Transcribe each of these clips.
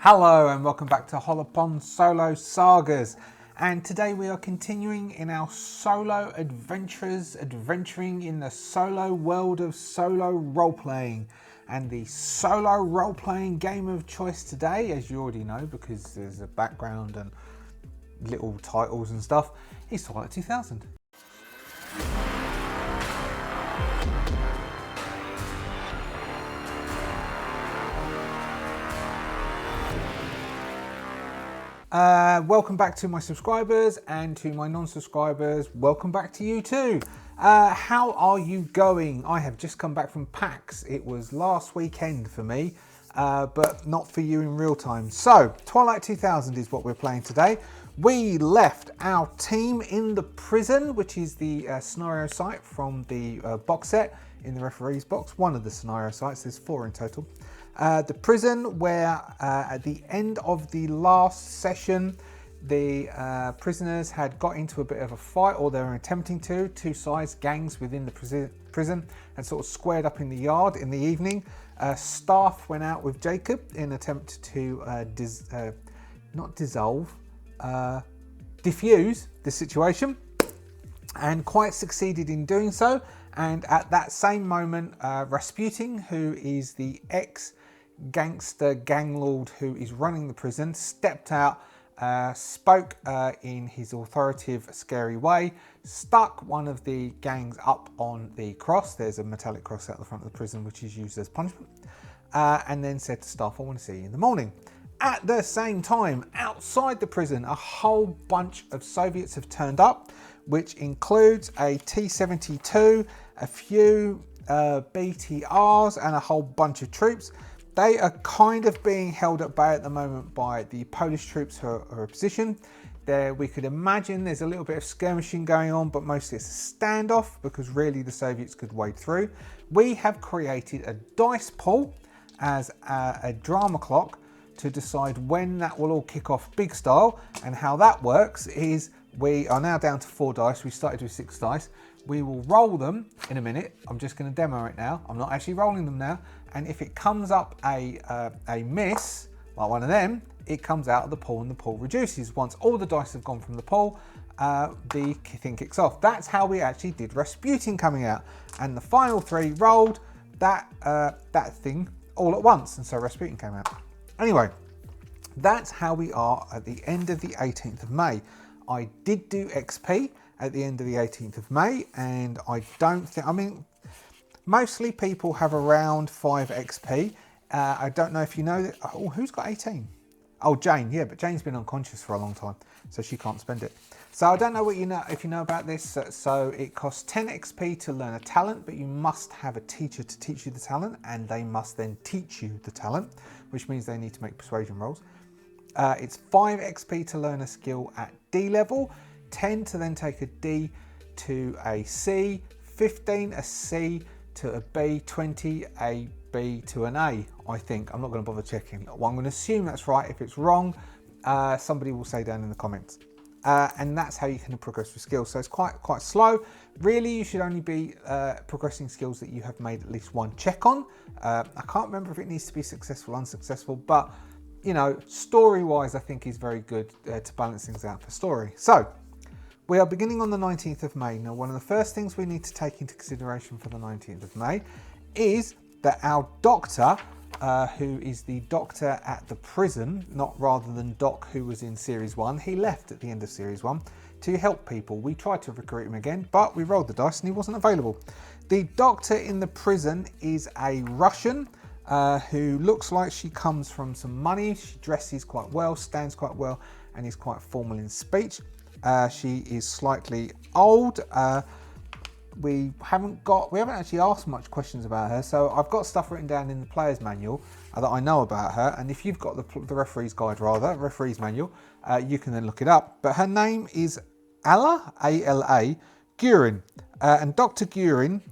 Hello and welcome back to Hollowponds Solo Sagas, and today we are continuing in our solo adventures, adventuring in the solo world of solo role-playing. And the solo role-playing game of choice today, as you already know because there's a background and little titles and stuff, is Twilight 2000. Welcome back to my subscribers, and to my non-subscribers, welcome back to you too. How are you going? I have just come back from PAX. It was last weekend for me, but not for you in real time. So, Twilight 2000 is what we're playing today. We left our team in the prison, which is the scenario site from the box set in the referee's box. One of the scenario sites, there's 4 in total. The prison where at the end of the last session, the prisoners had got into a bit of a fight, or they were attempting to. 2 sides, gangs within the prison, had sort of squared up in the yard in the evening. Staff went out with Jacob in an attempt to diffuse the situation, and quite succeeded in doing so. And at that same moment, Rasputin, who is the ex-gangster gang lord who is running the prison, stepped out, spoke in his authoritative, scary way, stuck one of the gangs up on the cross. There's a metallic cross at the front of the prison which is used as punishment, and then said to staff, "I want to see you in the morning." At the same time, outside the prison, a whole bunch of Soviets have turned up, which includes a T-72, a few BTRs, and a whole bunch of troops. They are kind of being held at bay at the moment by the Polish troops who are opposition. There, we could imagine there's a little bit of skirmishing going on, but mostly it's a standoff because really the Soviets could wade through. We have created a dice pool as a drama clock to decide when that will all kick off big style. And how that works is we are now down to 4 dice. We started with 6 dice. We will roll them in a minute. I'm just going to demo it now. I'm not actually rolling them now. And if it comes up a miss, like one of them, it comes out of the pool and the pool reduces. Once all the dice have gone from the pool, the thing kicks off. That's how we actually did Rasputin coming out. And the final 3 rolled that thing all at once. And so Rasputin came out. Anyway, that's how we are at the end of the 18th of May. I did do XP at the end of the 18th of May, and I don't think, I mean, mostly people have around 5 XP. I don't know if you know that. Oh, who's got 18? Oh, Jane, yeah, but Jane's been unconscious for a long time, so she can't spend it. So I don't know what you know, if you know about this. So it costs 10 XP to learn a talent, but you must have a teacher to teach you the talent, and they must then teach you the talent, which means they need to make persuasion rolls. It's 5 XP to learn a skill at D level, 10 to then take a D to a C, 15 a C to a B, 20 a B to an A, I think. I'm not going to bother checking. Well, I'm going to assume that's right. If it's wrong, somebody will say down in the comments. And that's how you can progress with skills. So it's quite slow. Really, you should only be progressing skills that you have made at least 1 check on. I can't remember if it needs to be successful or unsuccessful, but you know, story-wise, I think is very good to balance things out for story. So we are beginning on the 19th of May. Now, one of the first things we need to take into consideration for the 19th of May is that our doctor, who is the doctor at the prison, not rather than Doc, who was in Series 1, he left at the end of Series 1 to help people. We tried to recruit him again, but we rolled the dice and he wasn't available. The doctor in the prison is a Russian who looks like she comes from some money. She dresses quite well, stands quite well, and is quite formal in speech. She is slightly old. We haven't actually asked much questions about her, so I've got stuff written down in the player's manual that I know about her, and if you've got the referee's guide, rather, referee's manual, you can then look it up. But her name is Ala, A-L-A, Gurin, and Dr. Gurin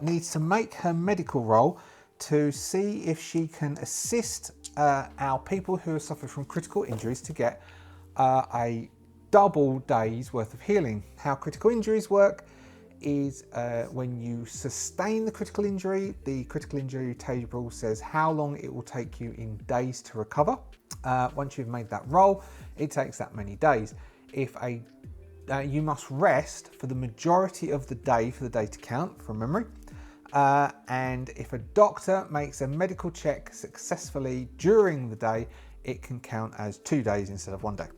needs to make her medical roll to see if she can assist our people who have suffered from critical injuries to get a double day's worth of healing. How critical injuries work is when you sustain the critical injury table says how long it will take you in days to recover. Once you've made that roll, it takes that many days. If you must rest for the majority of the day for the day to count from memory. And if a doctor makes a medical check successfully during the day, it can count as 2 days instead of 1 day.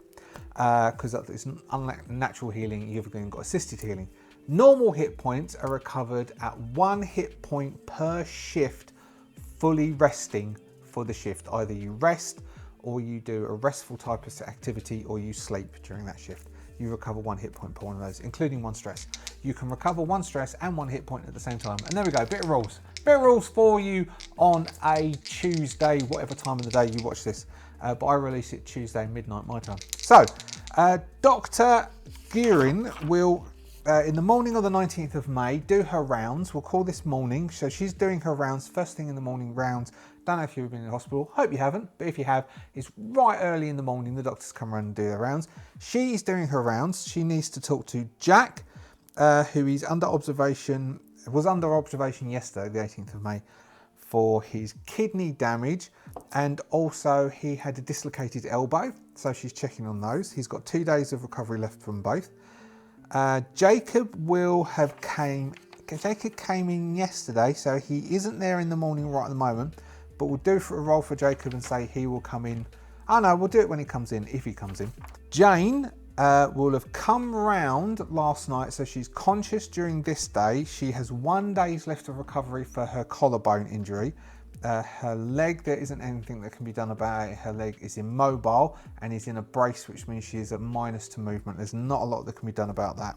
Because it's unnatural healing, you've then got assisted healing. Normal hit points are recovered at 1 hit point per shift, fully resting for the shift. Either you rest, or you do a restful type of activity, or you sleep during that shift. You recover 1 hit point per one of those, including 1 stress. You can recover 1 stress and 1 hit point at the same time. And there we go, bit of rules. Bit of rules for you on a Tuesday, whatever time of the day you watch this. But I release it Tuesday midnight my time. So, Dr. Guerin will, in the morning of the 19th of May, do her rounds. We'll call this morning. So she's doing her rounds, first thing in the morning rounds. Don't know if you've been in the hospital. Hope you haven't. But if you have, it's right early in the morning. The doctors come around and do their rounds. She's doing her rounds. She needs to talk to Jack, who is was under observation yesterday, the 18th of May, for his kidney damage, and also he had a dislocated elbow, so she's checking on those. He's got 2 days of recovery left from both. Jacob came in yesterday, so he isn't there in the morning right at the moment, but we'll do for a roll for Jacob and say he will come in. Oh no, we'll do it when he comes in, if he comes in. Jane will have come round last night, so she's conscious during this day. She has 1 day's left of recovery for her collarbone injury. Her leg, there isn't anything that can be done about it. Her leg is immobile and is in a brace, which means she is at minus to movement. There's not a lot that can be done about that.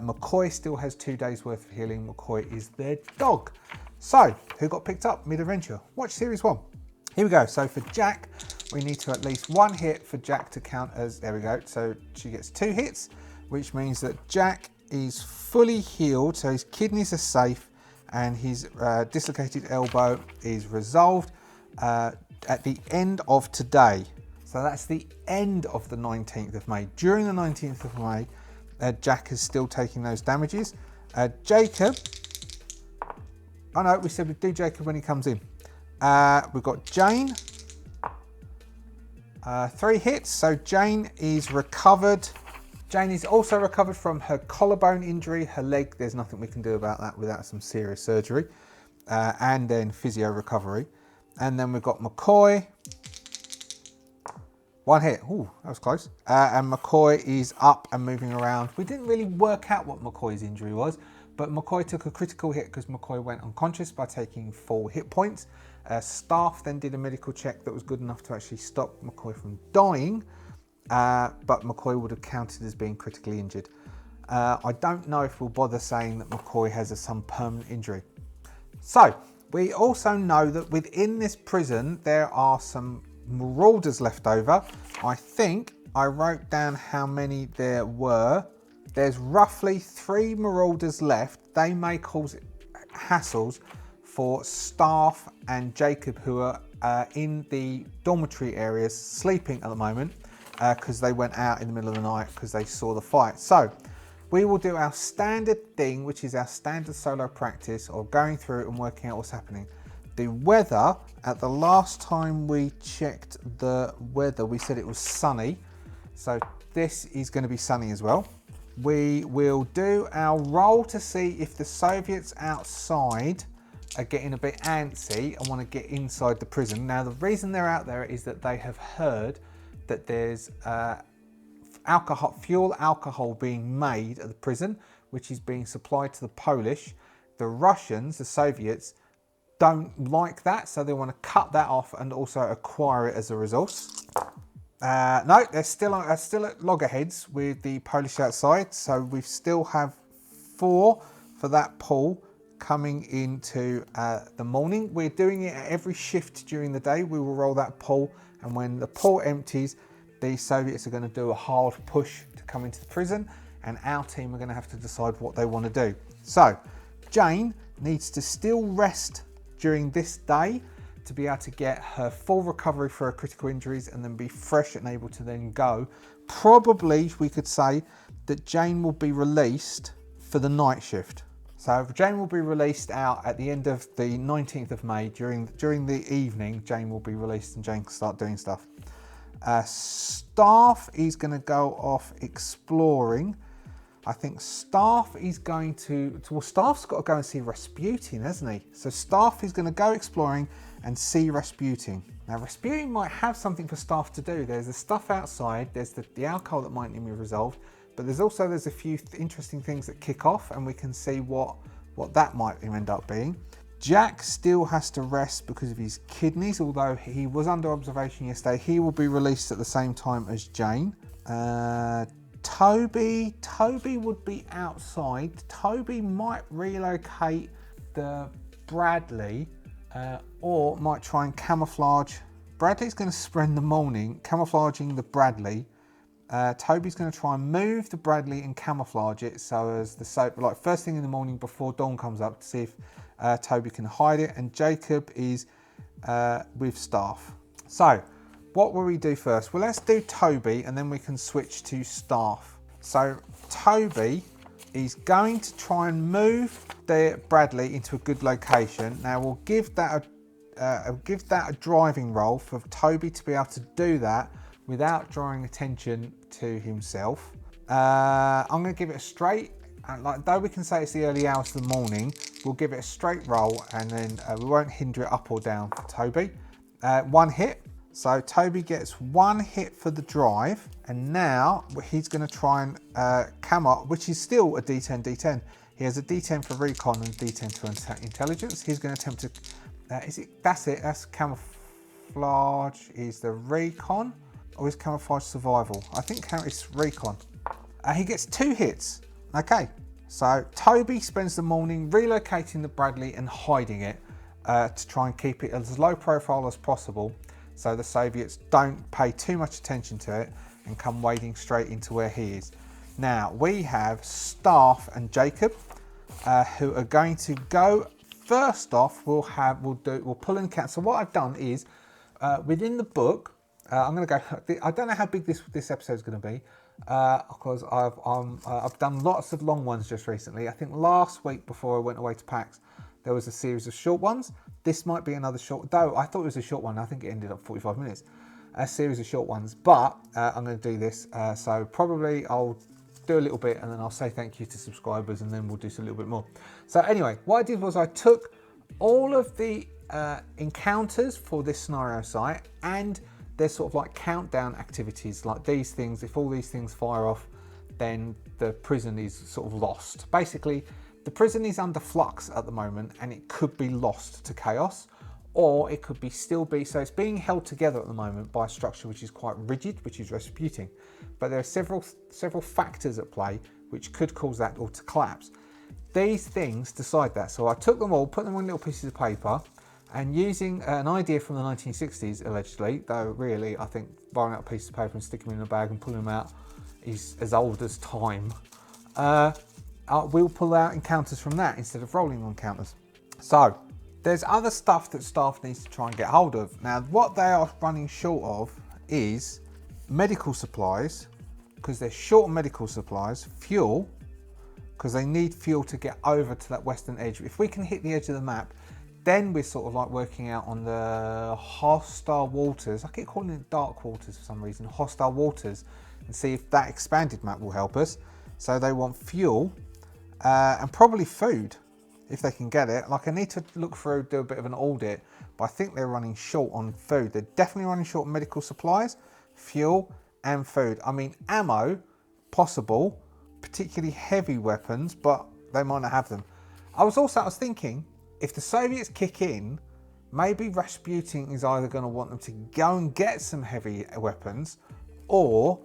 McCoy still has 2 days worth of healing. McCoy is their dog. So, who got picked up mid-adventure? Watch Series 1. Here we go. So for Jack, we need to at least 1 hit for Jack to count as, there we go. So she gets 2 hits, which means that Jack is fully healed. So his kidneys are safe and his dislocated elbow is resolved at the end of today. So that's the end of the 19th of May. During the 19th of May, Jack is still taking those damages. Jacob, oh no, we said we'd do Jacob when he comes in. We've got Jane, 3 hits, so Jane is recovered. Jane is also recovered from her collarbone injury. Her leg, there's nothing we can do about that without some serious surgery, and then physio recovery. And then we've got McCoy, 1 hit. Ooh, that was close. And McCoy is up and moving around. We didn't really work out what McCoy's injury was, but McCoy took a critical hit because McCoy went unconscious by taking 4 hit points. Staff then did a medical check that was good enough to actually stop McCoy from dying, but McCoy would have counted as being critically injured. I don't know if we'll bother saying that McCoy has some permanent injury. So, we also know that within this prison there are some marauders left over. I think I wrote down how many there were. There's roughly 3 marauders left. They may cause hassles for Staff and Jacob, who are in the dormitory areas sleeping at the moment because they went out in the middle of the night because they saw the fight. So we will do our standard thing, which is our standard solo practice of going through and working out what's happening. The weather, at the last time we checked the weather, we said it was sunny. So this is going to be sunny as well. We will do our roll to see if the Soviets outside are getting a bit antsy and want to get inside the prison. Now, the reason they're out there is that they have heard that there's fuel alcohol being made at the prison, which is being supplied to the Polish. The Russians, the Soviets, don't like that, so they want to cut that off and also acquire it as a resource. No, they're still at loggerheads with the Polish outside, so we still have 4 for that pool coming into the morning. We're doing it at every shift during the day. We will roll that pool, and when the pool empties, the Soviets are going to do a hard push to come into the prison, and our team are going to have to decide what they want to do. So Jane needs to still rest during this day to be able to get her full recovery for her critical injuries and then be fresh and able to then go. Probably we could say that Jane will be released for the night shift. So Jane will be released out at the end of the 19th of May. During the evening, Jane will be released and Jane can start doing stuff. Staff is going to go off exploring. I think Staff is going to... Well, Staff's got to go and see Rasputin, hasn't he? So Staff is going to go exploring and see Rasputin. Now, Rasputin might have something for Staff to do. There's the stuff outside. There's the alcohol that might need to be resolved. But there's a few interesting things that kick off, and we can see what that might end up being. Jack still has to rest because of his kidneys, although he was under observation yesterday. He will be released at the same time as Jane. Toby would be outside. Toby might relocate the Bradley, or might try and camouflage. Bradley's going to spend the morning camouflaging the Bradley. Toby's going to try and move the Bradley and camouflage it so as like first thing in the morning before dawn comes up to see if Toby can hide it. And Jacob is with Staff. So what will we do first? Well, let's do Toby and then we can switch to Staff. So Toby is going to try and move the Bradley into a good location. Now we'll give that a driving role for Toby to be able to do that without drawing attention to himself. I'm going to give it a straight, like though we can say it's the early hours of the morning, we'll give it a straight roll and then we won't hinder it up or down for Toby. 1 hit, so Toby gets 1 hit for the drive, and now he's going to try and cam up, which is still a D10, D10. He has a D10 for recon and D10 for intelligence. He's going to attempt to, that's camouflage is the recon. Or is camouflage survival? I think it's recon. He gets 2 hits. Okay, so Toby spends the morning relocating the Bradley and hiding it to try and keep it as low profile as possible so the Soviets don't pay too much attention to it and come wading straight into where he is. Now we have Staff and Jacob who are going to go. First off, we'll pull in cat. So what I've done is within the book, I'm going to go. I don't know how big this episode is going to be because I've done lots of long ones just recently. I think last week before I went away to PAX, there was a series of short ones. This might be another short, though I thought it was a short one. I think it ended up 45 minutes. A series of short ones, but I'm going to do this. So probably I'll do a little bit and then I'll say thank you to subscribers and then we'll do a little bit more. So anyway, what I did was I took all of the encounters for this scenario site and there's sort of like countdown activities like these things. If all these things fire off, then the prison is sort of lost. Basically, the prison is under flux at the moment and it could be lost to chaos, or it could be so it's being held together at the moment by a structure which is quite rigid, which is Rasputin. But there are several factors at play which could cause that all to collapse. These things decide that. So I took them all, put them on little pieces of paper, and using an idea from the 1960s, allegedly, though really I think borrowing out a piece of paper and sticking them in a bag and pulling them out is as old as time, we'll pull out encounters from that instead of rolling on counters. So there's other stuff that Staff needs to try and get hold of. Now what they are running short of is medical supplies, because they're short on medical supplies, fuel, because they need fuel to get over to that western edge. If we can hit the edge of the map, then we're sort of like working out on the hostile waters. I keep calling it dark waters for some reason, hostile waters, and see if that expanded map will help us. So they want fuel and probably food if they can get it. Like I need to look through, do a bit of an audit, but I think they're running short on food. They're definitely running short on medical supplies, fuel and food. I mean, ammo, possible, particularly heavy weapons, but they might not have them. I was thinking, if the Soviets kick in, maybe Rasputin is either going to want them to go and get some heavy weapons, or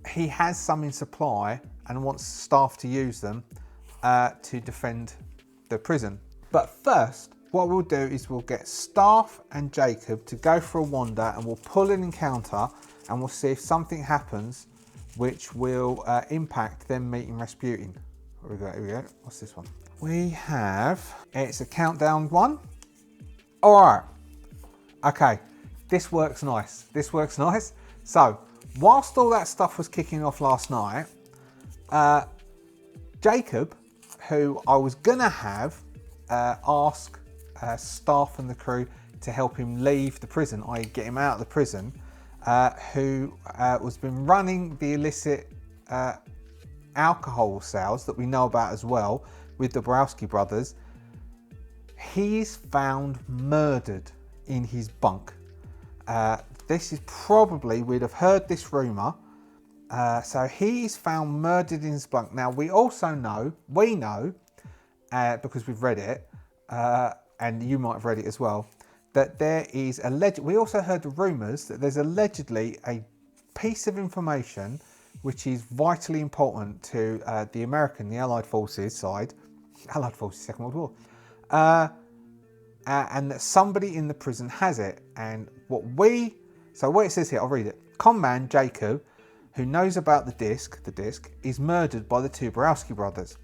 he has some in supply and wants Staff to use them to defend the prison. But first, what we'll do is we'll get Staff and Jacob to go for a wander and we'll pull an encounter and we'll see if something happens which will impact them meeting Rasputin. Here we go. What's this one? We have, it's a countdown one. All right. Okay. This works nice. So whilst all that stuff was kicking off last night, Jacob, who I was gonna have ask staff and the crew to help him leave the prison, i.e. get him out of the prison, who was been running the illicit alcohol sales that we know about as well with the Borowski brothers. He's found murdered in his bunk. This is probably, we'd have heard this rumour, so he's found murdered in his bunk. Now we know, because we've read it, and you might have read it as well, that there is we also heard the rumours that there's allegedly a piece of information which is vitally important to the Allied Forces side, Second World War, and that somebody in the prison has it. And what it says here, I'll read it. Conman Jacob, who knows about the disc, is murdered by the two Borowski brothers.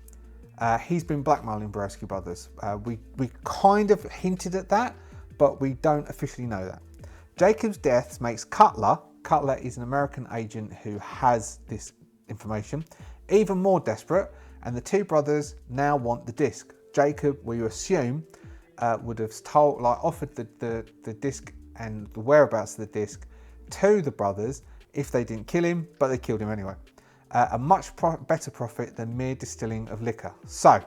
He's been blackmailing Borowski brothers. We kind of hinted at that, but we don't officially know that. Jacob's death makes Cutler is an American agent who has this information, even more desperate, and the two brothers now want the disc. Jacob, we assume, would have offered the disc and the whereabouts of the disc to the brothers if they didn't kill him, but they killed him anyway. A much better profit than mere distilling of liquor. So,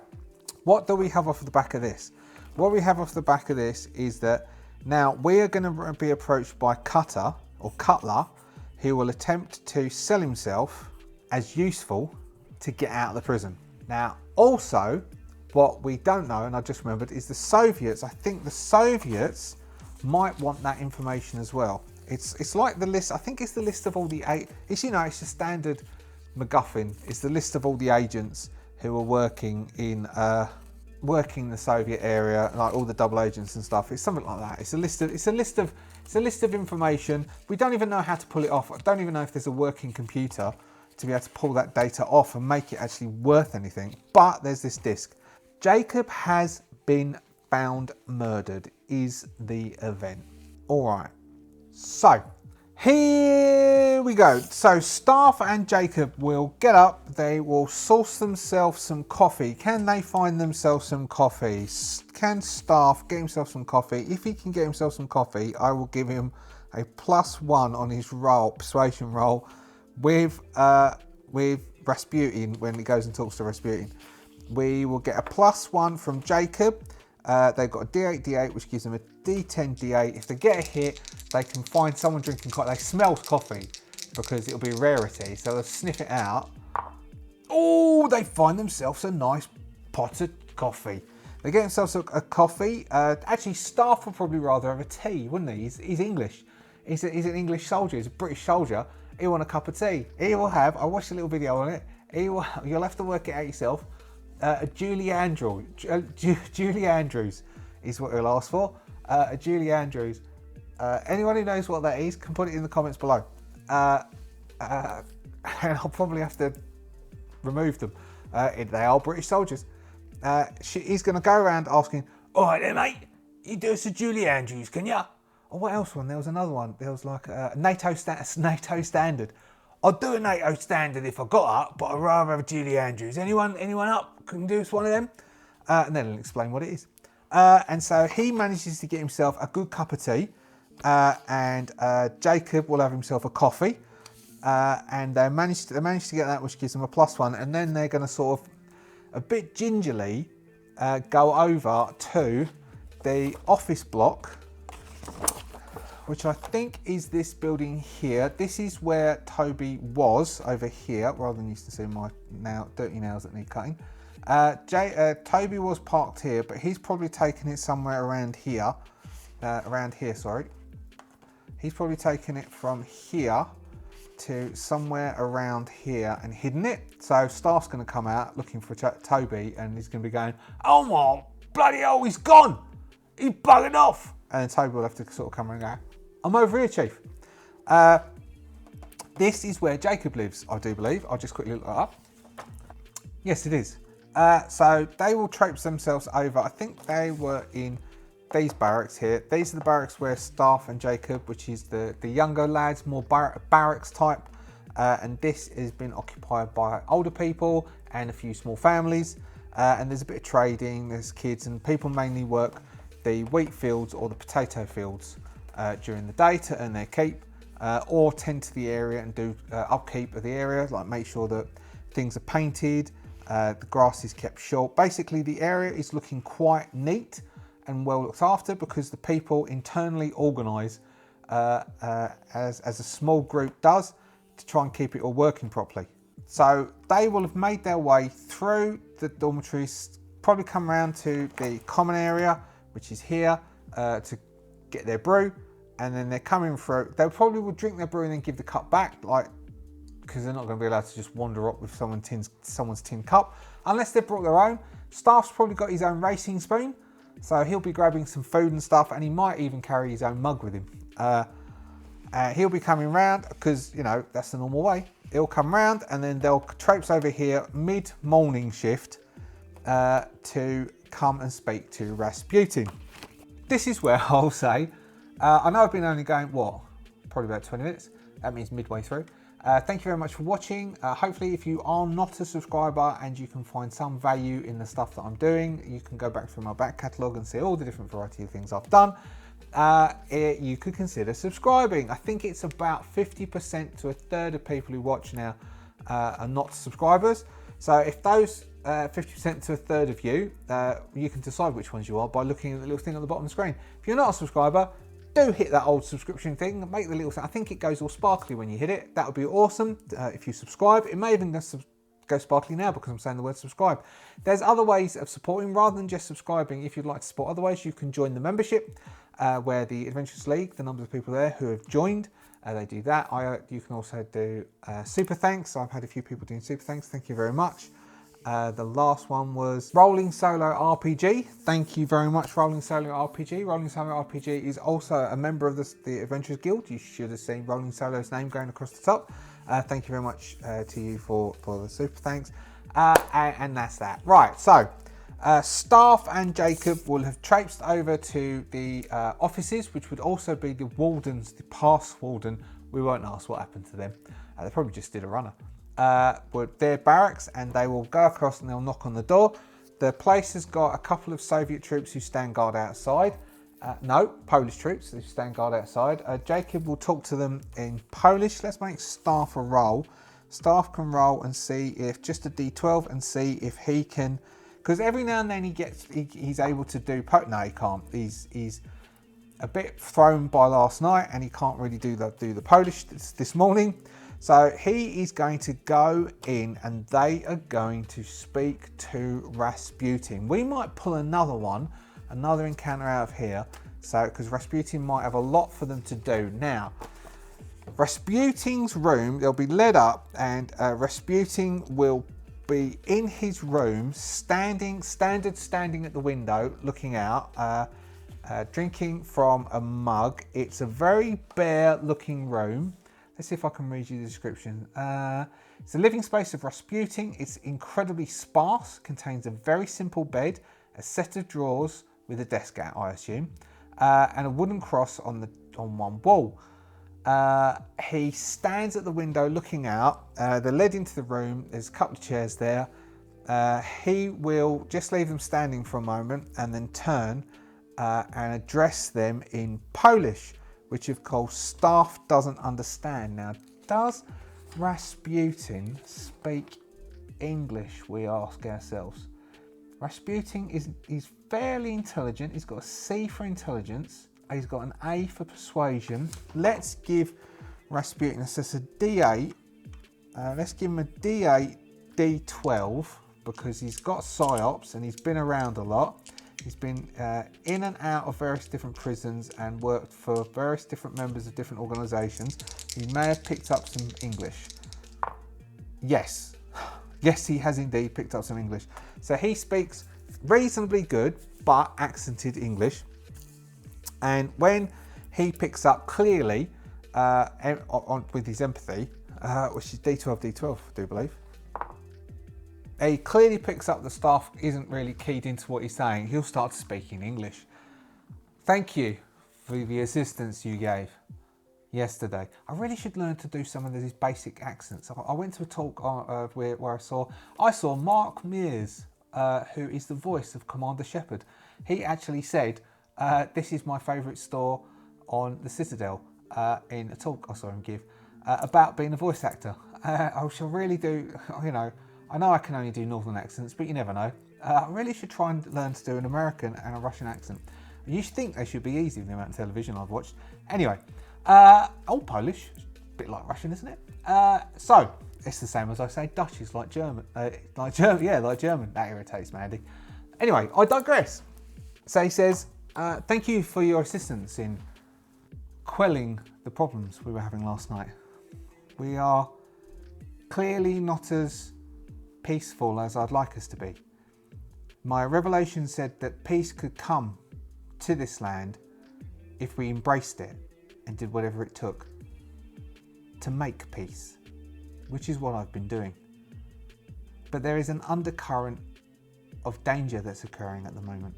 what do we have off the back of this? What we have off the back of this is that now we are going to be approached by Cutler, who will attempt to sell himself as useful to get out of the prison. Now, also, what we don't know, and I just remembered, is the Soviets. I think the Soviets might want that information as well. It's like the list. I think it's the list of all the it's the standard MacGuffin. It's the list of all the agents who are working in the Soviet area, like all the double agents and stuff. It's something like that. It's a list of information. We don't even know how to pull it off. I don't even know if there's a working computer to be able to pull that data off and make it actually worth anything. But there's this disc. Jacob has been found murdered is the event. All right. So here we go. So Staff and Jacob will get up. They will source themselves some coffee. Can they find themselves some coffee? Can Staff get himself some coffee? If he can get himself some coffee, I will give him a +1 on his persuasion roll with Rasputin when he goes and talks to Rasputin. We will get a +1 from Jacob. They've got a D8 D8, which gives them a D10 D8. If they get a hit, they can find someone drinking coffee. They smell coffee because it'll be a rarity, so they'll sniff it out. Oh, they find themselves a nice pot of coffee. They get themselves a coffee. Actually, Staff would probably rather have a tea, wouldn't he? He's English. He's an English soldier. He's a British soldier. He'll want a cup of tea. He will have, I watched a little video on it. You'll have to work it out yourself. A Julie Andrews is what he'll ask for. A Julie Andrews. Anyone who knows what that is can put it in the comments below. And I'll probably have to remove them. They are British soldiers. He's going to go around asking, "All right then, mate, you do us a Julie Andrews, can ya?" Or what else one? There was another one. There was like a NATO standard. I'd do a NATO standard if I got up, but I'd rather have a Julie Andrews. Anyone up can do us one of them? And then he'll explain what it is. And so he manages to get himself a good cup of tea, and Jacob will have himself a coffee, and they manage to get that, which gives them a +1. And then they're going to sort of a bit gingerly go over to the office block, which I think is this building here. This is where Toby was, over here, rather than used to see my dirty nails that need cutting. Toby was parked here, but he's probably taken it somewhere around here. He's probably taken it from here to somewhere around here and hidden it. So Staff's going to come out looking for Toby, and he's going to be going, "Oh my bloody hell, he's gone! He's buggered off!" And then Toby will have to sort of come and go, "I'm over here, Chief." This is where Jacob lives, I do believe. I'll just quickly look that up. Yes, it is. So they will traipse themselves over. I think they were in these barracks here. These are the barracks where Staff and Jacob, which is the younger lads, more barracks type. And this has been occupied by older people and a few small families. and there's a bit of trading, there's kids, and people mainly work the wheat fields or the potato fields during the day to earn their keep, or tend to the area and do upkeep of the area, like make sure that things are painted, the grass is kept short. Basically, the area is looking quite neat and well looked after because the people internally organise as a small group does to try and keep it all working properly. So they will have made their way through the dormitories, probably come around to the common area, which is here, to get their brew, and then they're coming through. They probably will drink their brew and then give the cup back, like, because they're not going to be allowed to just wander up with someone's tin cup, unless they've brought their own. Staff's probably got his own racing spoon, so he'll be grabbing some food and stuff, and he might even carry his own mug with him. He'll be coming round because, you know, that's the normal way. He'll come round and then they'll traipse over here mid-morning shift to come and speak to Rasputin. This is where I'll say, I know I've been only going, what, probably about 20 minutes. That means midway through. Thank you very much for watching. Hopefully, if you are not a subscriber and you can find some value in the stuff that I'm doing, you can go back through my back catalogue and see all the different variety of things I've done. You could consider subscribing. I think it's about 50% to a third of people who watch now are not subscribers. So if those 50% to a third of you, you can decide which ones you are by looking at the little thing at the bottom of the screen. If you're not a subscriber, do hit that old subscription thing, make the little thing. I think it goes all sparkly when you hit it. That would be awesome if you subscribe. It may even go sparkly now because I'm saying the word subscribe. There's other ways of supporting rather than just subscribing. If you'd like to support other ways, you can join the membership where the Adventurers League, the numbers of people there who have joined, they do that. You can also do super thanks. I've had a few people doing super thanks. Thank you very much. The last one was Rolling Solo RPG. Thank you very much, Rolling Solo RPG. Rolling Solo RPG is also a member of the Adventurers Guild. You should have seen Rolling Solo's name going across the top. Thank you very much to you for the super thanks. And that's that. Right, so Staff and Jacob will have traipsed over to the offices, which would also be the wardens, the past warden. We won't ask what happened to them. They probably just did a runner. With their barracks, and they will go across and they'll knock on the door. The place has got a couple of Soviet troops who stand guard outside. No, Polish troops who stand guard outside. Jacob will talk to them in Polish. Let's make Staff a roll. Staff can roll and see if just a D12 and see if he can, because every now and then he's able to do. No, he can't. He's a bit thrown by last night, and he can't really do the Polish this morning. So he is going to go in and they are going to speak to Rasputin. We might pull another encounter out of here. So, because Rasputin might have a lot for them to do. Now, Rasputin's room, they'll be led up and Rasputin will be in his room, standing at the window, looking out, drinking from a mug. It's a very bare looking room. Let's see if I can read you the description. It's a living space of Rasputin. It's incredibly sparse, contains a very simple bed, a set of drawers with a desk at, I assume, and a wooden cross on one wall. He stands at the window looking out. They're led into the room. There's a couple of chairs there. He will just leave them standing for a moment and then turn and address them in Polish, which of course Staff doesn't understand. Now, does Rasputin speak English, we ask ourselves. Rasputin is fairly intelligent. He's got a C for intelligence. He's got an A for persuasion. Let's give Rasputin, this is a D8. Let's give him a D8, D12, because he's got PSYOPs and he's been around a lot. He's been in and out of various different prisons and worked for various different members of different organisations. He may have picked up some English. Yes. Yes, he has indeed picked up some English. So he speaks reasonably good, but accented English. And when he picks up clearly with his empathy, which is D12, D12, I do believe, he clearly picks up the Staff isn't really keyed into what he's saying. He'll start to speak in English. Thank you for the assistance you gave yesterday. I really should learn to do some of these basic accents. I went to a talk where I saw Mark Mears who is the voice of Commander Shepard. He actually said, this is my favourite store on the Citadel, in a talk I saw him give about being a voice actor. I shall really do, you know I can only do northern accents, but you never know. I really should try and learn to do an American and a Russian accent. You should think they should be easy with the amount of television I've watched. Anyway, all Polish, a bit like Russian, isn't it? So, it's the same as I say, Dutch is like German. Like German. That irritates me, Andy. Anyway, I digress. So he says, thank you for your assistance in quelling the problems we were having last night. We are clearly not as peaceful as I'd like us to be. My revelation said that peace could come to this land if we embraced it and did whatever it took to make peace, which is what I've been doing. But there is an undercurrent of danger that's occurring at the moment.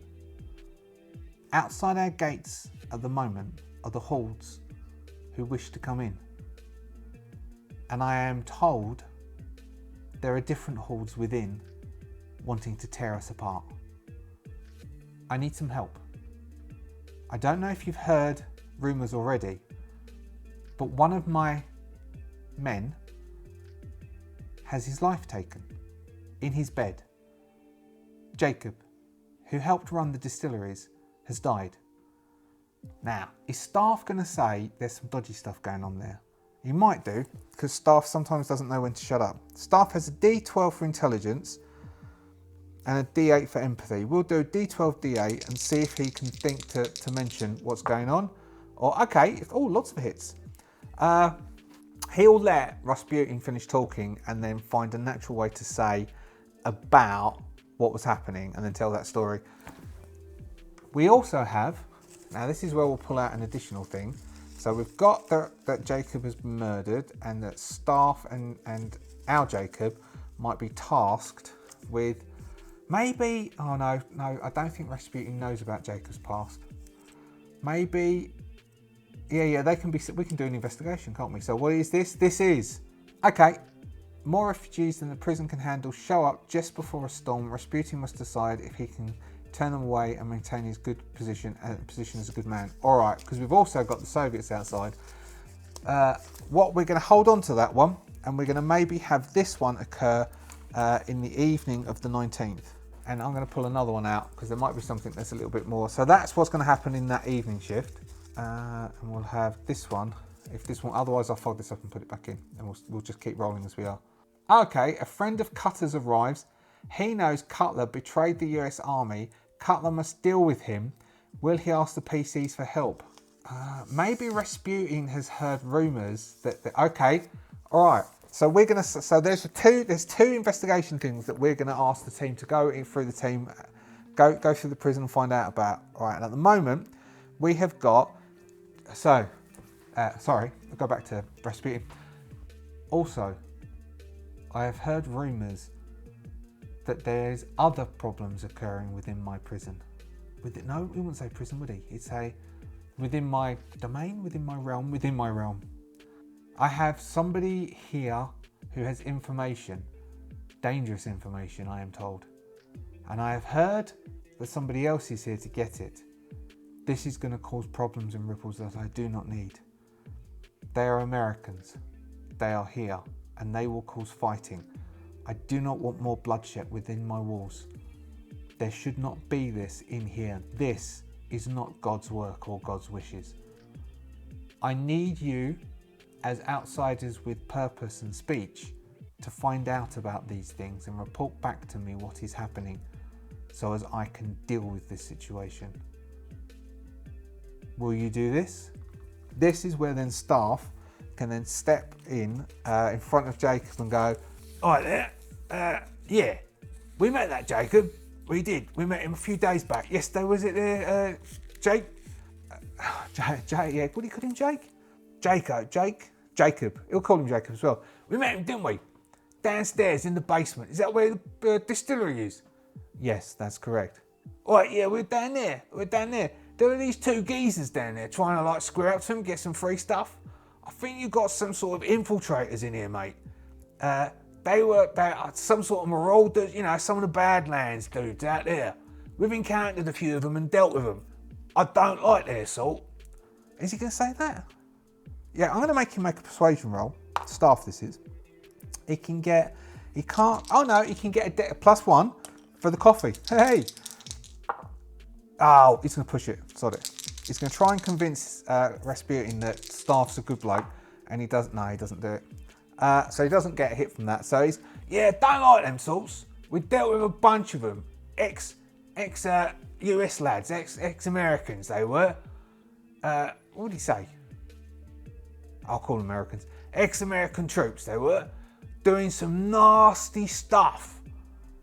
Outside our gates at the moment are the hordes who wish to come in. And I am told there are different hordes within wanting to tear us apart. I need some help. I don't know if you've heard rumours already, but one of my men has his life taken in his bed. Jacob, who helped run the distilleries, has died. Now, is staff going to say there's some dodgy stuff going on there? You might do, because staff sometimes doesn't know when to shut up. Staff has a D12 for intelligence and a D8 for empathy. We'll do D12, D8 and see if he can think to mention what's going on. Or, okay, lots of hits. He'll let Rasputin finish talking and then find a natural way to say about what was happening and then tell that story. We also have, now this is where we'll pull out an additional thing. So we've got that Jacob has been murdered and that staff and our Jacob might be tasked with maybe, oh no, I don't think Rasputin knows about Jacob's past. Maybe, yeah, we can do an investigation, can't we? So what is this? This is, okay, more refugees than the prison can handle show up just before a storm. Rasputin must decide if he can turn them away and maintain his good position as a good man. All right, because we've also got the Soviets outside. What we're going to hold on to that one, and we're going to maybe have this one occur in the evening of the 19th. And I'm going to pull another one out because there might be something that's a little bit more. So that's what's going to happen in that evening shift. And we'll have this one. If this one, otherwise I'll fold this up and put it back in, and we'll just keep rolling as we are. Okay, a friend of Cutler's arrives. He knows Cutler betrayed the US Army. Cutler must deal with him. Will he ask the PCs for help? Maybe Rasputin has heard rumours that okay, all right. So we're gonna. So there's two investigation things that we're gonna ask the team to go in through the team, go through the prison and find out about. All right. And at the moment, we have got. So, sorry, I'll go back to Rasputin. Also, I have heard rumours that there's other problems occurring within my prison. No, he wouldn't say prison, would he? He'd say within my domain, within my realm. I have somebody here who has information, dangerous information, I am told. And I have heard that somebody else is here to get it. This is going to cause problems and ripples that I do not need. They are Americans. They are here, and they will cause fighting. I do not want more bloodshed within my walls. There should not be this in here. This is not God's work or God's wishes. I need you, as outsiders with purpose and speech, to find out about these things and report back to me what is happening so as I can deal with this situation. Will you do this? This is where then staff can then step in front of Jacob and go, all right there. Yeah, we met that Jacob. We did. We met him a few days back. Yesterday, was it there, Jake? Yeah, what do you call him, Jake? Jacob. He'll call him Jacob as well. We met him, didn't we? Downstairs in the basement. Is that where the distillery is? Yes, that's correct. All right, yeah, we're down there. There are these two geezers down there trying to square up to him, get some free stuff. I think you've got some sort of infiltrators in here, mate. They were some sort of marauders, you know, some of the Badlands dudes out there. We've encountered a few of them and dealt with them. I don't like their salt. Is he going to say that? Yeah, I'm going to make him make a persuasion roll. Staff this is. He can get a +1 for the coffee. Hey! Oh, he's going to push it. Sod it. He's going to try and convince Rasputin that Staff's a good bloke, and he doesn't do it. So he doesn't get a hit from that. So he's, don't like them salts. We dealt with a bunch of them. Ex-US lads, ex-Americans they were. What did he say? I'll call them Americans. Ex-American troops they were, doing some nasty stuff.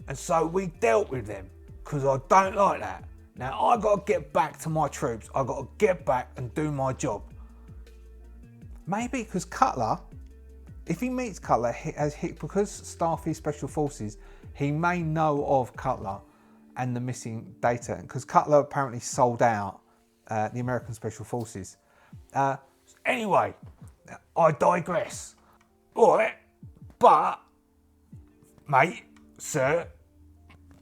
And so we dealt with them, because I don't like that. Now I got to get back to my troops. I got to get back and do my job. Maybe because Cutler, if he meets Cutler, because Staff is Special Forces, he may know of Cutler and the missing data, because Cutler apparently sold out the American Special Forces. Anyway, I digress. All right, but mate, sir,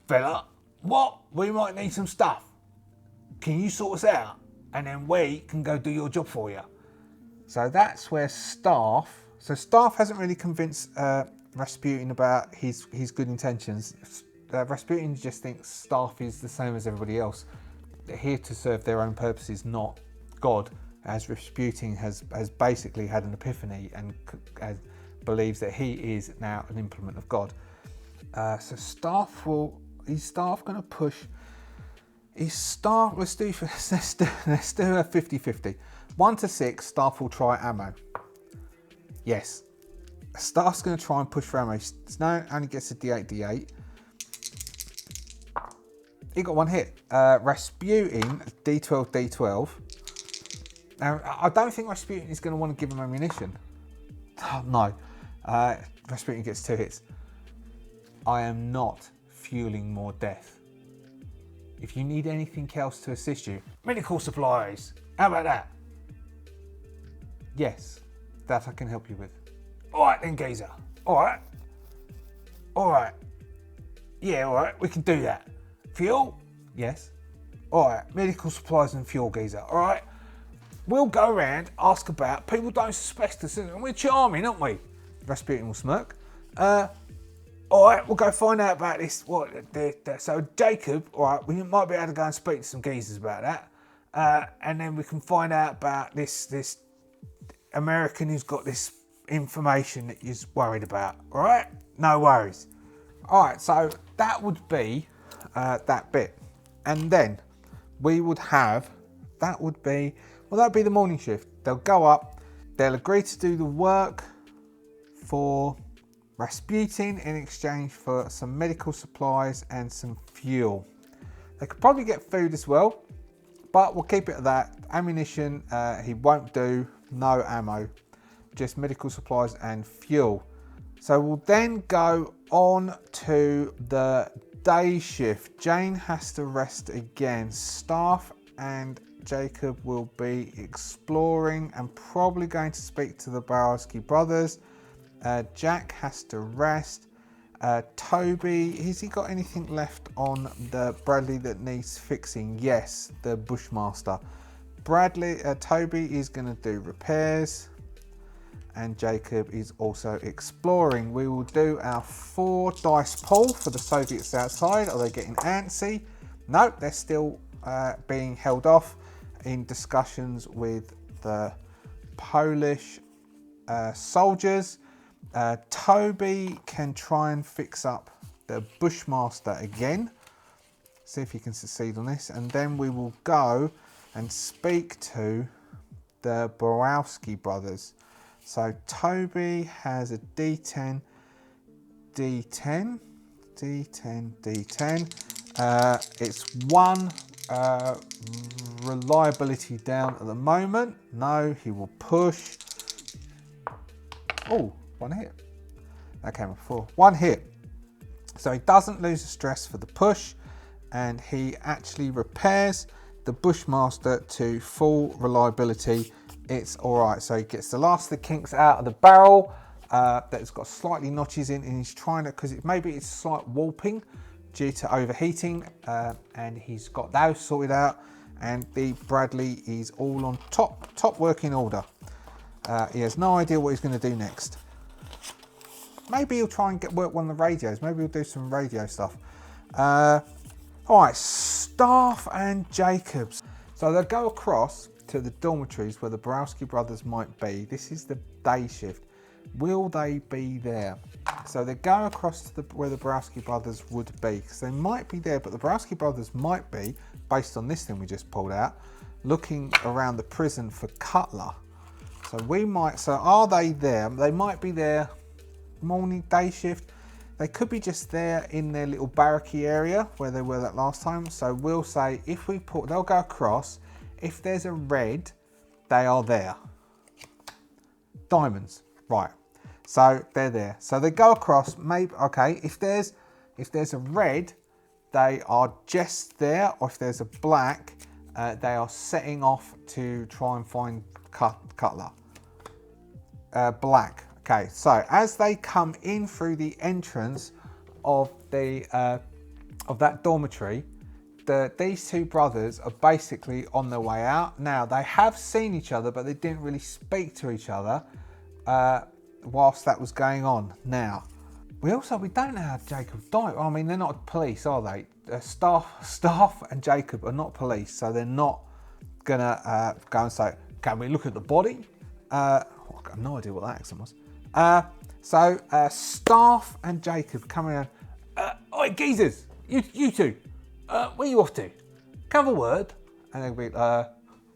fella, we might need some stuff. Can you sort us out, and then we can go do your job for you? So that's where Staff hasn't really convinced Rasputin about his good intentions. Rasputin just thinks Staff is the same as everybody else. They're here to serve their own purposes, not God, as Rasputin has basically had an epiphany and believes that he is now an implement of God. So Staff is Staff going to push? Let's do a 50-50. 1 to 6, Staff will try ammo. Yes. Staff's going to try and push for ammo. Snow only gets a D8. He got one hit. Rasputin, D12. Now, I don't think Rasputin is going to want to give him ammunition. Oh, no. Rasputin gets 2 hits. I am not fueling more death. If you need anything else to assist you, medical supplies. How about that? Yes, that I can help you with. All right then, geezer. All right. Yeah, all right. We can do that. Fuel? Yes. All right. Medical supplies and fuel, geezer. All right. We'll go around, ask about. People don't suspect us, and we're charming, aren't we? Rasputin will smirk. All right, we'll go find out about this. So Jacob, all right, we might be able to go and speak to some geezers about that, and then we can find out about this American who's got this information that you're worried about. All right, no worries. All right, so that would be that bit, and then we would have that'd be the morning shift. They'll go up, they'll agree to do the work for Rasputin in exchange for some medical supplies and some fuel. They could probably get food as well, but we'll keep it at that. Ammunition, he won't do, no ammo, just medical supplies and fuel. So we'll then go on to the day shift. Jane has to rest again. Staff and Jacob will be exploring and probably going to speak to the Borowski brothers. Jack has to rest. Toby, has he got anything left on the Bradley that needs fixing? Yes, the Bushmaster. Toby is going to do repairs, and Jacob is also exploring. We will do our 4 dice poll for the Soviets outside. Are they getting antsy? No, they're still being held off in discussions with the Polish soldiers. Toby can try and fix up the Bushmaster again. See if he can succeed on this. And then we will go and speak to the Borowski brothers. So Toby has a D10. It's 1 reliability down at the moment. No, he will push. Oh, 1 hit. That came off 4. 1 hit. So he doesn't lose the stress for the push, and he actually repairs the Bushmaster to full reliability. It's all right. So he gets the last of the kinks out of the barrel, that's got slightly notches in, and he's trying to, because maybe it's slight warping due to overheating, and he's got those sorted out, and the Bradley is all on top working order. He has no idea what he's going to do next. Maybe he'll try and work one of the radios. Maybe he'll do some radio stuff. All right, Staff and Jacobs. So they'll go across to the dormitories where the Borowski brothers might be. This is the day shift. Will they be there? So they go across to where the Borowski brothers would be, because they might be there, but the Borowski brothers might be, based on this thing we just pulled out, looking around the prison for Cutler. So are they there? They might be there morning, day shift. They could be just there in their little barracky area where they were that last time. So we'll say they'll go across. If there's a red, they are there. Diamonds, right. So they're there. So they go across, maybe, okay, if there's a red, they are just there, or if there's a black, they are setting off to try and find Cutler. Black. Okay, so as they come in through the entrance of that dormitory, these two brothers are basically on their way out. Now, they have seen each other, but they didn't really speak to each other whilst that was going on. Now, we don't know how Jacob died. I mean, they're not police, are they? Staff and Jacob are not police, so they're not gonna go and say, "Can we look at the body?" I've got no idea what that accent was. So Staff and Jacob come around. Oi, geezers, you two, where you off to? Come have a word. And they'll be, how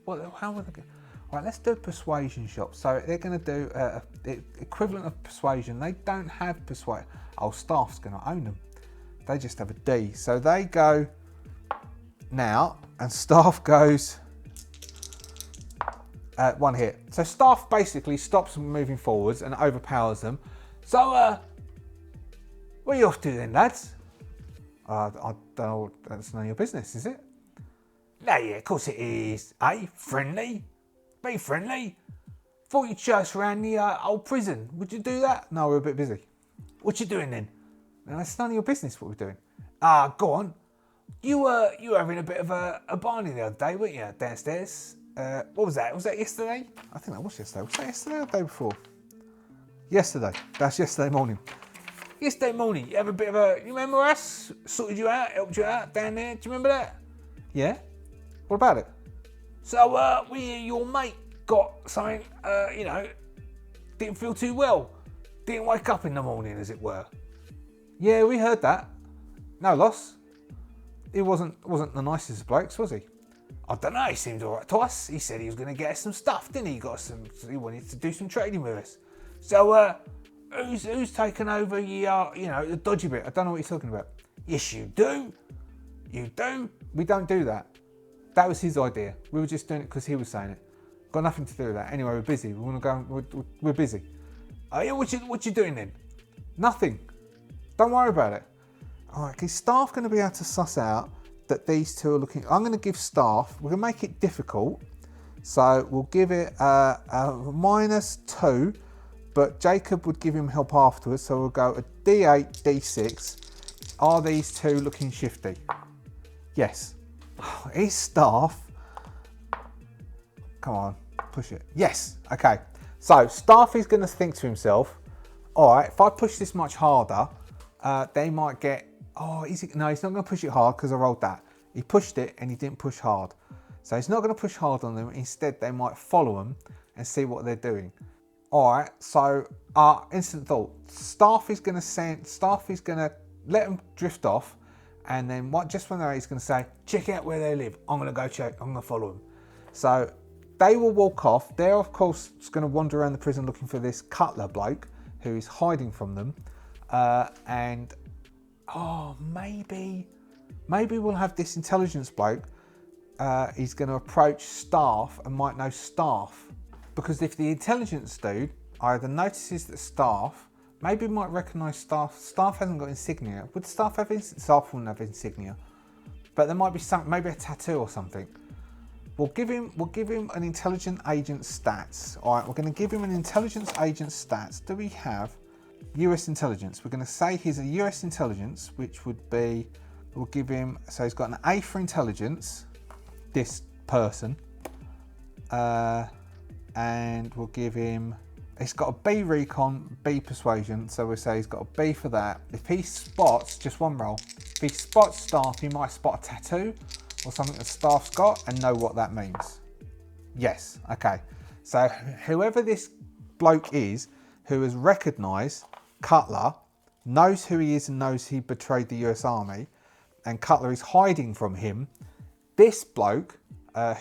would they go? Right, let's do a persuasion shot. So they're going to do the equivalent of persuasion. They don't have persuasion. Oh, Staff's going to own them. They just have a D. So they go now, and Staff goes one hit. So Staff basically stops them moving forwards and overpowers them. So, where are you off to then, lads? I don't know. That's none of your business, is it? No, yeah, of course it is. Hey, friendly? Be friendly. Thought you'd show us around the old prison. Would you do that? No, we're a bit busy. What you doing then? No, that's none of your business what we're doing. Go on. You were having a bit of a barney the other day, weren't you, downstairs? What was that? Was that yesterday? I think that was yesterday. Was that yesterday or the day before? Yesterday. That's yesterday morning. Yesterday morning, you have a bit of a... You remember us? Sorted you out, helped you out down there. Do you remember that? Yeah? What about it? So, your mate got something, didn't feel too well. Didn't wake up in the morning, as it were. Yeah, we heard that. No loss. He wasn't the nicest of blokes, was he? I don't know, he seemed alright to us. He said he was going to get us some stuff, didn't he? He wanted to do some trading with us. So, who's taken over the dodgy bit? I don't know what you're talking about. Yes, you do. You do. We don't do that. That was his idea. We were just doing it because he was saying it. Got nothing to do with that. Anyway, we're busy. We want to go. We're busy. Oh yeah, what you doing then? Nothing. Don't worry about it. All right, is Staff going to be able to suss out that these two are looking? I'm going to give Staff. We're going to make it difficult. So we'll give it a -2, but Jacob would give him help afterwards. So we'll go a D8, D6. Are these two looking shifty? Yes. Is Staff? Come on, push it. Yes. Okay. So Staff is going to think to himself, all right, if I push this much harder, they might get... Oh, is it? No, he's not going to push it hard because I rolled that. He pushed it and he didn't push hard. So he's not going to push hard on them. Instead, they might follow them and see what they're doing. All right. So instant thought. Staff is going to let them drift off. And then just when they're out, he's going to say, check out where they live. I'm going to go check. I'm going to follow them. So they will walk off. They're, of course, going to wander around the prison looking for this Cutler bloke who is hiding from them. Maybe we'll have this intelligence bloke. He's going to approach Staff and might know Staff. Because if the intelligence dude either notices that Staff, maybe might recognise Staff. Staff hasn't got insignia. Would Staff have insignia? Staff wouldn't have insignia. But there might be maybe a tattoo or something. We'll give him an intelligent agent stats. All right, we're going to give him an intelligence agent stats. Do we have US intelligence? We're going to say he's a US intelligence, which would be, we'll give him, so he's got an A for intelligence, this person, and we'll give him, he's got a B recon, B persuasion, so we'll say he's got a B for that. If he spots, just one roll, if he spots staff, he might spot a tattoo or something that staff's got and know what that means. Yes, okay. So whoever this bloke is who has recognised Cutler, knows who he is and knows he betrayed the US Army, and Cutler is hiding from him, this bloke,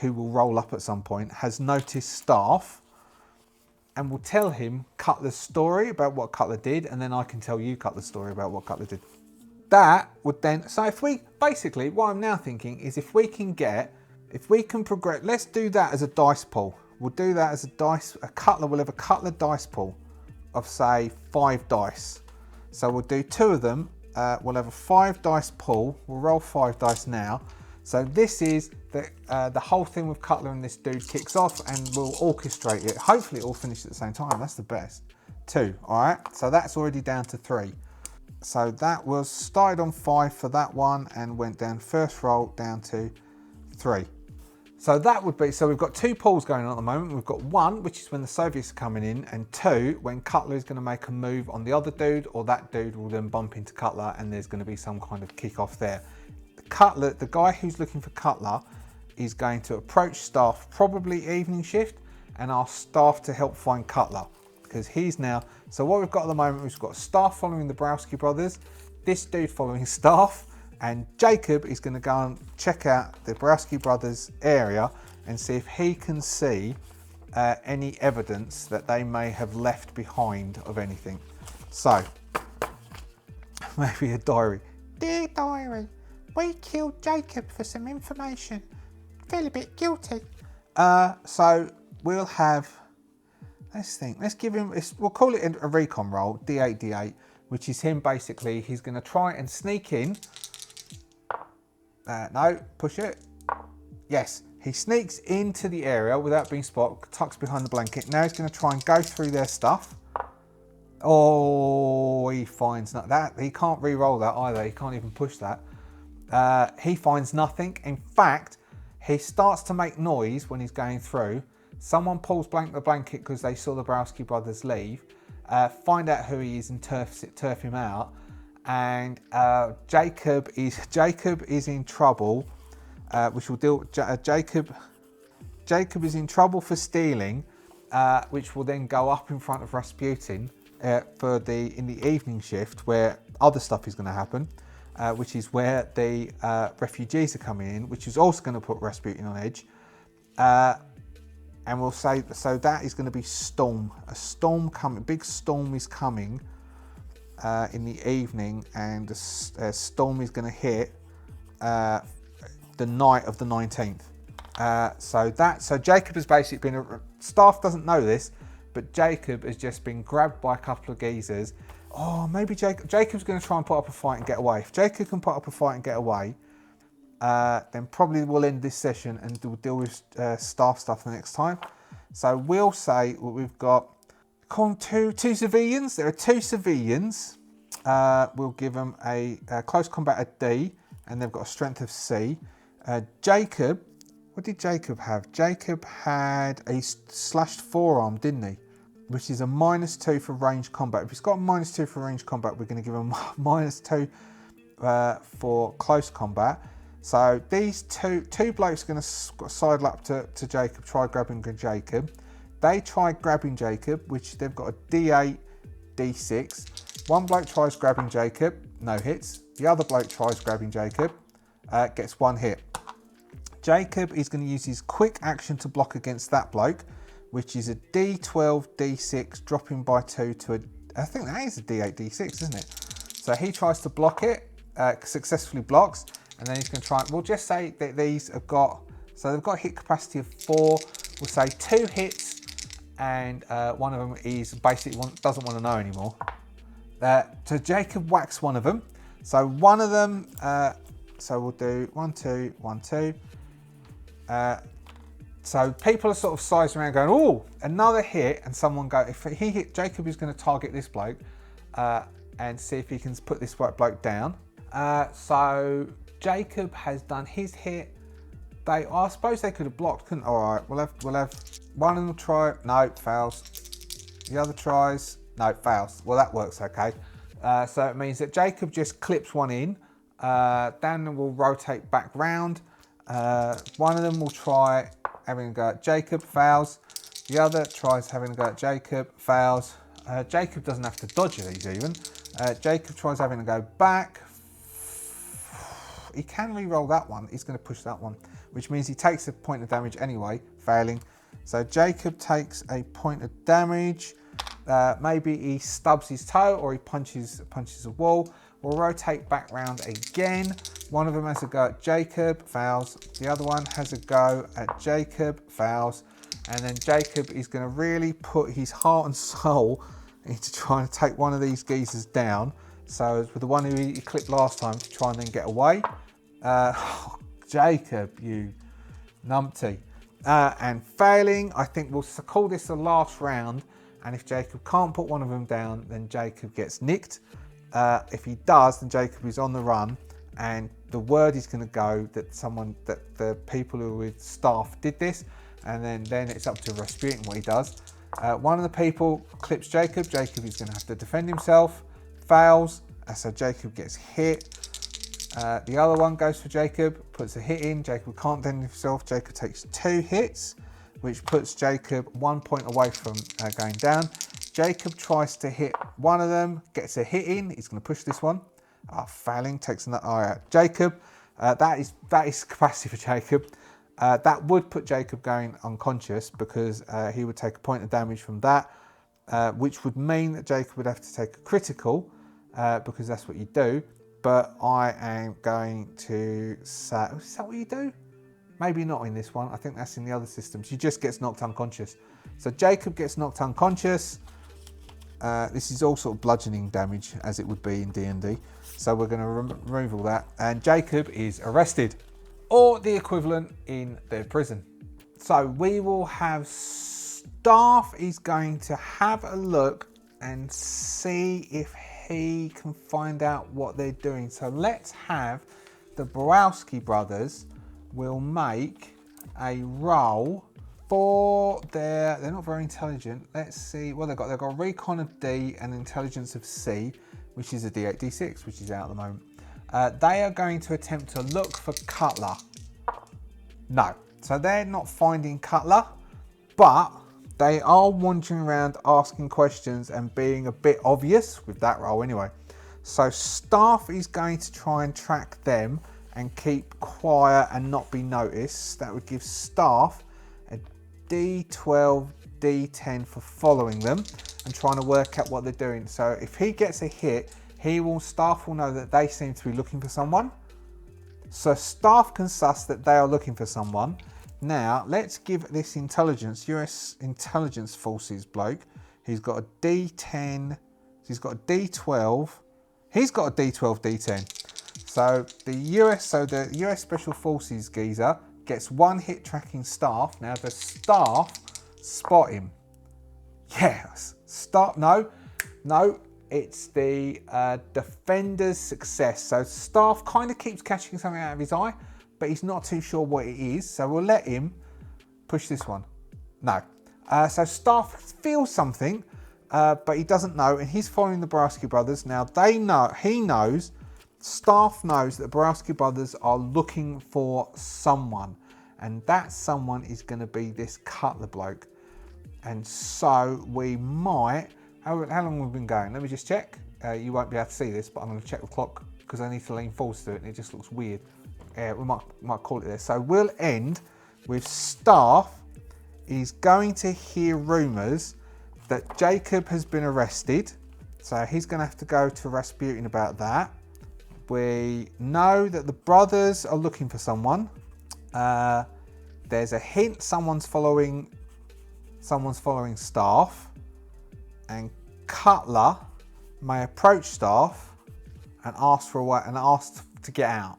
who will roll up at some point, has noticed staff and will tell him Cutler's story about what Cutler did, and then I can tell you Cutler's story about what Cutler did. That would then, so if we, basically what I'm now thinking is if we can progress, let's do that as a dice pool. We'll do that as a Cutler will have a Cutler dice pool of say 5 dice. So we'll do 2 of them, we'll have a 5 dice pool, we'll roll 5 dice now. So this is the whole thing with Cutler and this dude kicks off, and we'll orchestrate it. Hopefully it all finishes at the same time, that's the best. 2, all right? So that's already down to 3. So that was started on 5 for that one and went down first roll down to 3. So that would be, so we've got 2 pools going on at the moment. We've got 1, which is when the Soviets are coming in, and 2, when Cutler is going to make a move on the other dude, or that dude will then bump into Cutler and there's going to be some kind of kick off there. Cutler, the guy who's looking for Cutler, is going to approach staff, probably evening shift, and ask staff to help find Cutler. Because he's now, so what we've got at the moment, we've got staff following the Browski brothers, this dude following staff, and Jacob is going to go and check out the Browski brothers area and see if he can see any evidence that they may have left behind of anything. So, maybe a diary. Dear diary, we killed Jacob for some information. Feel a bit guilty. So we'll have, let's think, let's give him, we'll call it a recon roll, D8, D8, which is him basically, he's going to try and sneak in. No, push it. Yes, he sneaks into the area without being spotted, tucks behind the blanket. Now he's going to try and go through their stuff. Oh, he finds that. He can't re-roll that either. He can't even push that. He finds nothing. In fact, he starts to make noise when he's going through. Someone pulls the blanket because they saw the Browski brothers leave. Find out who he is and turf him out. And Jacob is in trouble, which will deal. Jacob is in trouble for stealing, which will then go up in front of Rasputin in the evening shift, where other stuff is going to happen, which is where the refugees are coming in, which is also going to put Rasputin on edge. And we'll say, so that is going to be storm. A storm coming, big storm is coming in the evening, and a storm is going to hit the night of the 19th. So Jacob has basically been, staff doesn't know this, but Jacob has just been grabbed by a couple of geezers. Oh, maybe Jacob's going to try and put up a fight and get away. If Jacob can put up a fight and get away, then probably we'll end this session and we'll deal with staff stuff the next time. So we'll say we've got two civilians. There are 2 civilians. We'll give them a close combat at D, and they've got a strength of C. Jacob, what did Jacob have? Jacob had a slashed forearm, didn't he? Which is a -2 for range combat. If he's got a -2 for range combat, we're going to give him -2 for close combat. So these two blokes are going to sidle up to Jacob, try grabbing Jacob. They try grabbing Jacob, which they've got a D8, D6. One bloke tries grabbing Jacob, no hits. The other bloke tries grabbing Jacob, gets 1 hit. Jacob is going to use his quick action to block against that bloke, which is a D12, D6, dropping by 2 to a, I think that is a D8, D6, isn't it? So he tries to block it, successfully blocks, and then he's going to try, we'll just say that these have got, so they've got a hit capacity of 4, we'll say 2 hits, and one of them is basically doesn't want to know anymore. So Jacob whacks one of them. So one of them, so we'll do 1, 2, 1, 2. So people are sort of sizing around going, oh, another hit, and someone go, if he hit, Jacob is going to target this bloke and see if he can put this bloke down. So Jacob has done his hit. I suppose they could have blocked, couldn't? All right, we'll have one of them try. No, fails. The other tries. No, fails. Well, that works okay. So it means that Jacob just clips one in. Dan will rotate back round. One of them will try having a go at Jacob, fails. The other tries having a go at Jacob, fails. Jacob doesn't have to dodge these even. Jacob tries having a go back. He can re-roll that one. He's going to push that one, which means he takes a point of damage anyway, failing. So Jacob takes a point of damage. Maybe he stubs his toe or he punches a wall. We'll rotate back round again. One of them has a go at Jacob, fails. The other one has a go at Jacob, fails. And then Jacob is going to really put his heart and soul into trying to take one of these geezers down. So with the one who he clipped last time to try and then get away. Jacob, you numpty. And failing, I think we'll call this the last round. And if Jacob can't put one of them down, then Jacob gets nicked. If he does, then Jacob is on the run, and the word is going to go that the people who are with staff did this, and then it's up to Rasputin what he does. One of the people clips Jacob. Jacob is going to have to defend himself, fails, so Jacob gets hit. The other one goes for Jacob, puts a hit in. Jacob can't defend himself. Jacob takes 2 hits, which puts Jacob 1 point away from going down. Jacob tries to hit one of them, gets a hit in. He's going to push this one. Failing, takes another eye out. Jacob, that is capacity for Jacob. That would put Jacob going unconscious because he would take a point of damage from that, which would mean that Jacob would have to take a critical because that's what you do. But I am going to say, is that what you do? Maybe not in this one. I think that's in the other systems. He just gets knocked unconscious. So Jacob gets knocked unconscious. This is all sort of bludgeoning damage as it would be in D&D. So we're going to remove all that. And Jacob is arrested, or the equivalent in the prison. So we will have staff is going to have a look and see if he can find out what they're doing. So let's have the Borowski brothers will make a roll for they're not very intelligent. Let's see what they've got. They've got a recon of D and intelligence of C, which is a D8, D6, which is out at the moment. They are going to attempt to look for Cutler. No, so they're not finding Cutler, but they are wandering around asking questions and being a bit obvious with that roll anyway. So staff is going to try and track them and keep quiet and not be noticed. That would give staff a D12, D10 for following them and trying to work out what they're doing. So if he gets a hit, staff will know that they seem to be looking for someone. So staff can suss that they are looking for someone. Now let's give this intelligence, US Intelligence Forces bloke. He's got a D10, he's got a D12, he's got a D12, D10. So the US Special Forces geezer gets 1 hit tracking staff. Now the staff spot him. Yes, no, it's the defender's success. So staff kind of keeps catching something out of his eye, but he's not too sure what it is. So we'll let him push this one. No. So staff feels something, but he doesn't know, and he's following the Borowski brothers. Now staff knows that the Borowski brothers are looking for someone, and that someone is going to be this Cutler bloke. And so we might, how long have we been going? Let me just check. You won't be able to see this, but I'm going to check the clock because I need to lean forward to it and it just looks weird. We might call it there. So we'll end with staff is going to hear rumours that Jacob has been arrested. So he's going to have to go to Rasputin about that. We know that the brothers are looking for someone. There's a hint someone's following staff, and Cutler may approach staff and ask to get out.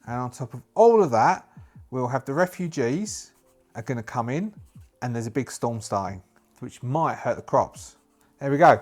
And on top of all of that, we'll have the refugees are going to come in, and there's a big storm starting, which might hurt the crops. There we go.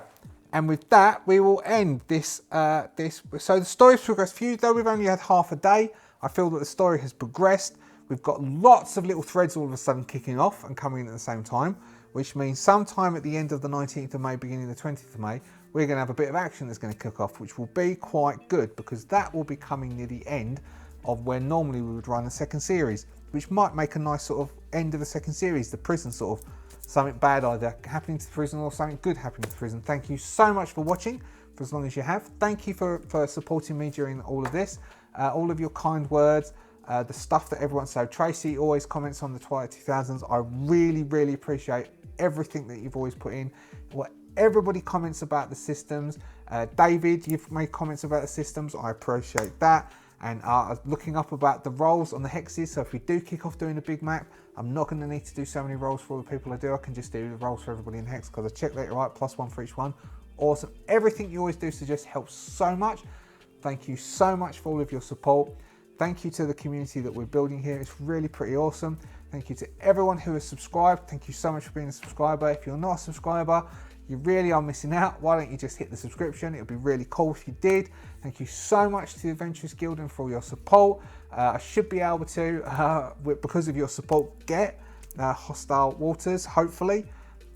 And with that, we will end this. So the story's progressed for you, though we've only had half a day. I feel that the story has progressed. We've got lots of little threads all of a sudden kicking off and coming in at the same time, which means sometime at the end of the 19th of May, beginning of the 20th of May, we're going to have a bit of action that's going to kick off, which will be quite good because that will be coming near the end of where normally we would run a second series, which might make a nice sort of end of the second series, the prison sort of something bad either happening to the prison or something good happening to the prison. Thank you so much for watching for as long as you have. Thank you for supporting me during all of this, all of your kind words, the stuff that everyone said. Tracy always comments on the Twilight 2000s. I really, really appreciate everything that you've always put in. What everybody comments about the systems. David, you've made comments about the systems. I appreciate that. And looking up about the roles on the hexes. So if we do kick off doing a big map, I'm not going to need to do so many roles for all the people I do. I can just do the roles for everybody in hex because I checked later, right, +1 for each one. Awesome. Everything you always do just helps so much. Thank you so much for all of your support. Thank you to the community that we're building here. It's really pretty awesome. Thank you to everyone who has subscribed. Thank you so much for being a subscriber. If you're not a subscriber, you really are missing out. Why don't you just hit the subscription? It would be really cool if you did. Thank you so much to the Adventurers Guild and for all your support. I should be able to, because of your support, get Hostile Waters, hopefully.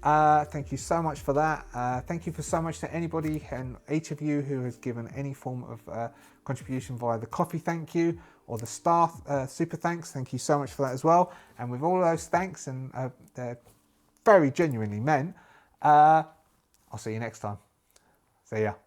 Thank you so much for that. Thank you for so much to anybody and each of you who has given any form of contribution via the coffee thank you or the star super thanks. Thank you so much for that as well. And with all of those thanks, and they're very genuinely meant, I'll see you next time. See ya.